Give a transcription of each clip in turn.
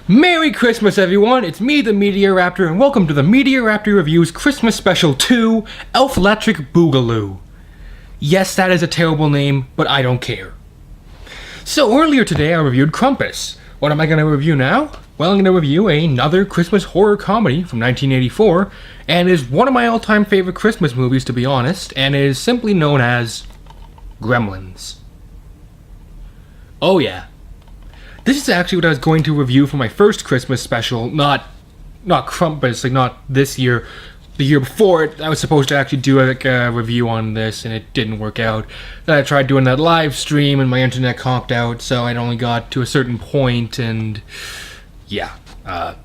Merry Christmas, everyone! It's me, the Meteoraptor, and welcome to the Meteoraptor Reviews Christmas Special 2, Elf-Electric Boogaloo. Yes, that is a terrible name, but I don't care. So earlier today I reviewed Krampus. What am I going to review now? Well, I'm going to review another Christmas horror comedy from 1984, and is one of my all-time favorite Christmas movies, to be honest, and is simply known as Gremlins. Oh yeah. This is actually what I was going to review for my first Christmas special, not Krampus, like not this year. The year before it, I was supposed to actually do a review on this, and it didn't work out. Then I tried doing that live stream, and my internet conked out, so I'd only got to a certain point, and yeah. I'm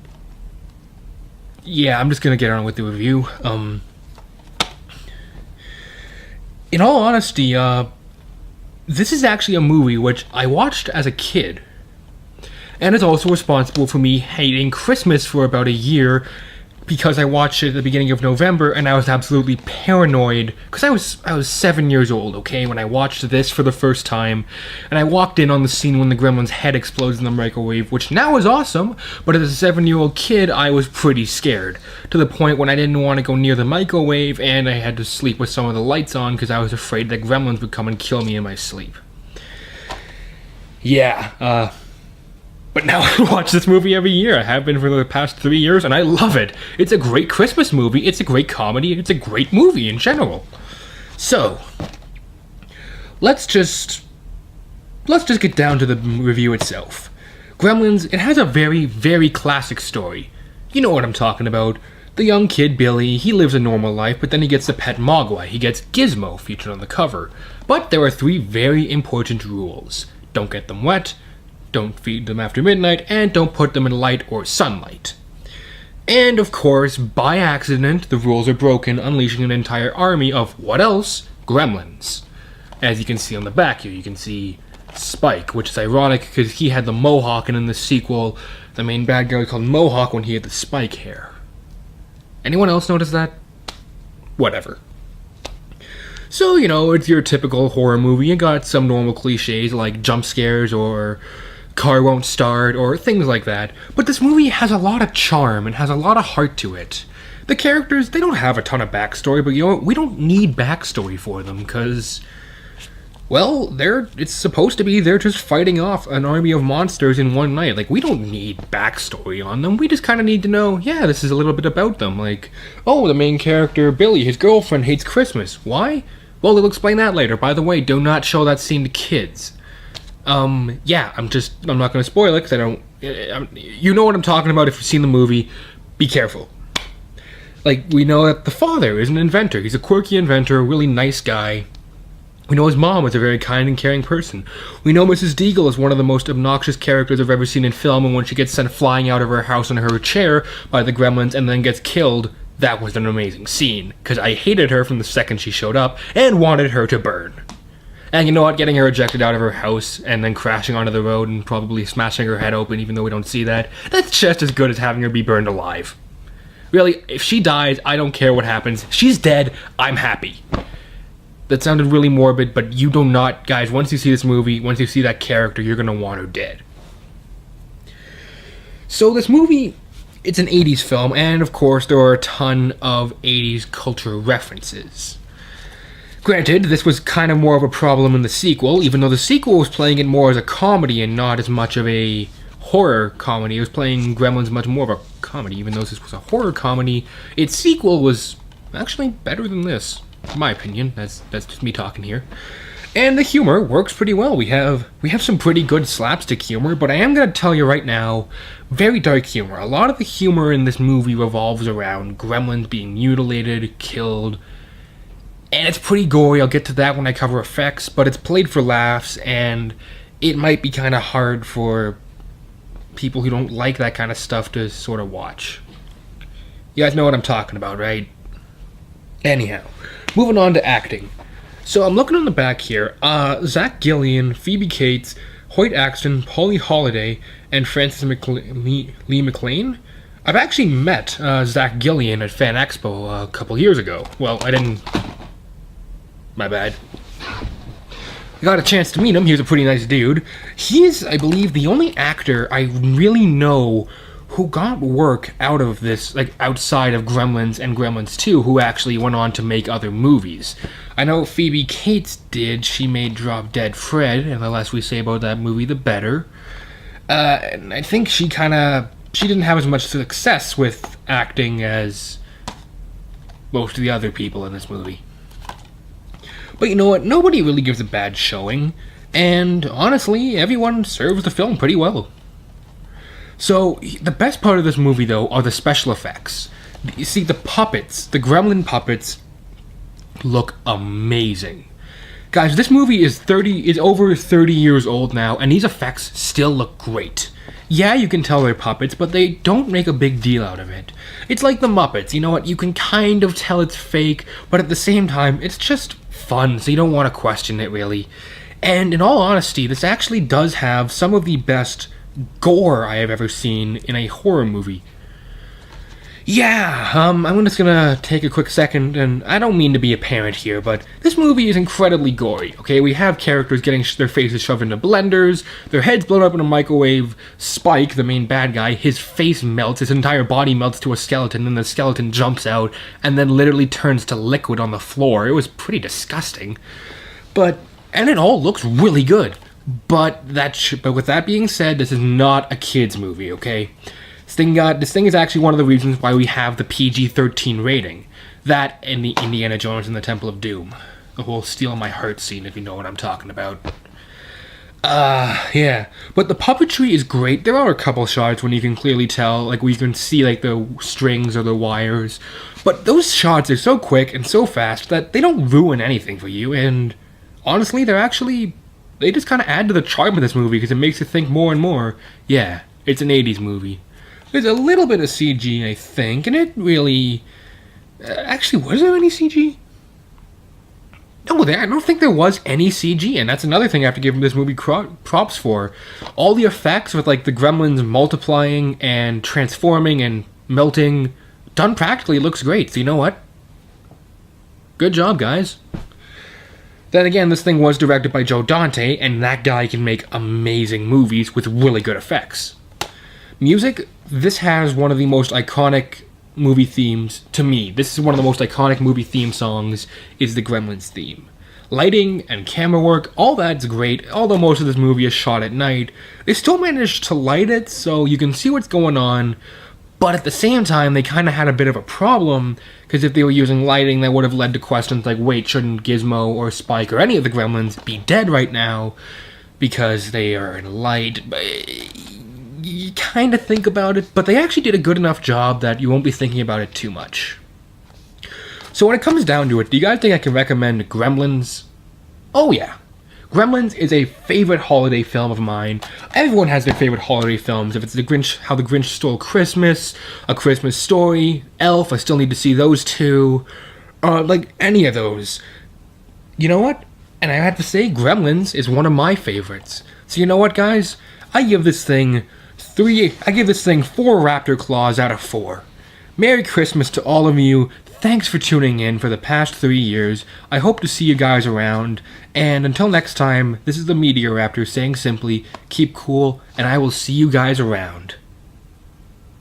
just gonna get on with the review. In all honesty, this is actually a movie which I watched as a kid, and is also responsible for me hating Christmas for about a year, because I watched it at the beginning of November and I was absolutely paranoid, because I was 7 years old, okay, when I watched this for the first time, and I walked in on the scene when the gremlin's head explodes in the microwave, which now is awesome, but as a 7-year-old kid, I was pretty scared, to the point when I didn't want to go near the microwave, and I had to sleep with some of the lights on, because I was afraid that gremlins would come and kill me in my sleep. Yeah, but now I watch this movie every year. I have been for the past 3 years, and I love it. It's a great Christmas movie, it's a great comedy, it's a great movie in general. So, let's just get down to the review itself. Gremlins, it has a very, very classic story. You know what I'm talking about. The young kid, Billy, he lives a normal life, but then he gets a pet mogwai. He gets Gizmo, featured on the cover. But there are 3 very important rules. Don't get them wet, don't feed them after midnight, and don't put them in light or sunlight. And of course, by accident, the rules are broken, unleashing an entire army of, what else? Gremlins. As you can see on the back here, you can see Spike, which is ironic because he had the mohawk, and in the sequel, the main bad guy was called Mohawk when he had the spike hair. Anyone else notice that? Whatever. So, you know, it's your typical horror movie. You got some normal cliches like jump scares or car won't start, or things like that. But this movie has a lot of charm and has a lot of heart to it. The characters, they don't have a ton of backstory, but you know what? We don't need backstory for them, because, well, it's supposed to be they're just fighting off an army of monsters in one night. Like, we don't need backstory on them. We just kind of need to know, yeah, this is a little bit about them. Like, oh, the main character, Billy, his girlfriend hates Christmas. Why? Well, they'll explain that later. By the way, do not show that scene to kids. Yeah, I'm not going to spoil it, because you know what I'm talking about if you've seen the movie. Be careful. Like, we know that the father is an inventor. He's a quirky inventor, a really nice guy. We know his mom is a very kind and caring person. We know Mrs. Deagle is one of the most obnoxious characters I've ever seen in film, and when she gets sent flying out of her house in her chair by the gremlins and then gets killed, that was an amazing scene, because I hated her from the second she showed up, and wanted her to burn. And you know what, getting her ejected out of her house, and then crashing onto the road and probably smashing her head open, even though we don't see that, that's just as good as having her be burned alive. Really, if she dies, I don't care what happens. She's dead, I'm happy. That sounded really morbid, but you do not, guys, once you see this movie, once you see that character, you're gonna want her dead. So this movie, it's an 80s film, and of course there are a ton of 80s culture references. Granted, this was kind of more of a problem in the sequel, even though the sequel was playing it more as a comedy and not as much of a horror comedy. It was playing Gremlins much more of a comedy, even though this was a horror comedy. Its sequel was actually better than this, in my opinion. That's just me talking here. And the humor works pretty well. We have some pretty good slapstick humor, but I am going to tell you right now, very dark humor. A lot of the humor in this movie revolves around gremlins being mutilated, killed, and it's pretty gory. I'll get to that when I cover effects, but it's played for laughs, and it might be kind of hard for people who don't like that kind of stuff to sort of watch. You guys know what I'm talking about, right? Anyhow, moving on to acting. So I'm looking on the back here. Zach Gillian, Phoebe Cates, Hoyt Axton, Polly Holliday, and Frances Lee McLean. I've actually met Zach Gillian at Fan Expo a couple years ago. Well, I didn't... My bad. got a chance to meet him. He was a pretty nice dude. He is, I believe, the only actor I really know who got work out of this, like outside of Gremlins and Gremlins 2, who actually went on to make other movies. I know Phoebe Cates did. She made Drop Dead Fred, and the less we say about that movie, the better. And I think she didn't have as much success with acting as most of the other people in this movie. But you know what? Nobody really gives a bad showing, and honestly, everyone serves the film pretty well. So, the best part of this movie, though, are the special effects. You see, the puppets, the gremlin puppets, look amazing. Guys, this movie is over 30 years old now, and these effects still look great. Yeah, you can tell they're puppets, but they don't make a big deal out of it. It's like the Muppets, you know what? You can kind of tell it's fake, but at the same time, it's just fun, so you don't want to question it, really. And in all honesty, this actually does have some of the best gore I have ever seen in a horror movie. Yeah, I'm just gonna take a quick second, and I don't mean to be a parent here, but this movie is incredibly gory, okay? We have characters getting their faces shoved into blenders, their heads blown up in a microwave, Spike, the main bad guy, his face melts, his entire body melts to a skeleton, and the skeleton jumps out, and then literally turns to liquid on the floor. It was pretty disgusting. And it all looks really good. But with that being said, this is not a kid's movie, okay? This thing is actually one of the reasons why we have the PG-13 rating. That and the Indiana Jones and the Temple of Doom. The whole Steal My Heart scene, if you know what I'm talking about. Yeah. But the puppetry is great. There are a couple shots when you can clearly tell, like where you can see like the strings or the wires. But those shots are so quick and so fast that they don't ruin anything for you, and honestly, they just kind of add to the charm of this movie because it makes you think more and more, yeah, it's an 80s movie. There's a little bit of CG, I think, and it really... actually, was there any CG? No, I don't think there was any CG, and that's another thing I have to give this movie props for. All the effects with, like, the gremlins multiplying and transforming and melting, done practically, looks great. So you know what? Good job, guys. Then again, this thing was directed by Joe Dante, and that guy can make amazing movies with really good effects. Music, this has one of the most iconic movie themes, to me. This is one of the most iconic movie theme songs, is the Gremlins theme. Lighting and camera work, all that's great. Although most of this movie is shot at night, they still managed to light it so you can see what's going on. But at the same time, they kind of had a bit of a problem, because if they were using lighting, that would have led to questions like, wait, shouldn't Gizmo or Spike or any of the Gremlins be dead right now because they are in light? You kind of think about it, but they actually did a good enough job that you won't be thinking about it too much. So when it comes down to it, do you guys think I can recommend Gremlins? Oh yeah. Gremlins is a favorite holiday film of mine. Everyone has their favorite holiday films. If it's The Grinch, How the Grinch Stole Christmas, A Christmas Story, Elf, I still need to see those two. Like any of those. You know what? And I have to say, Gremlins is one of my favorites. So you know what, guys? I give this thing 4 raptor claws out of 4. Merry Christmas to all of you. Thanks for tuning in for the past 3 years. I hope to see you guys around. And until next time, this is the Meteor Raptor saying simply, keep cool, and I will see you guys around.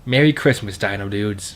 Merry Christmas, Dino Dudes.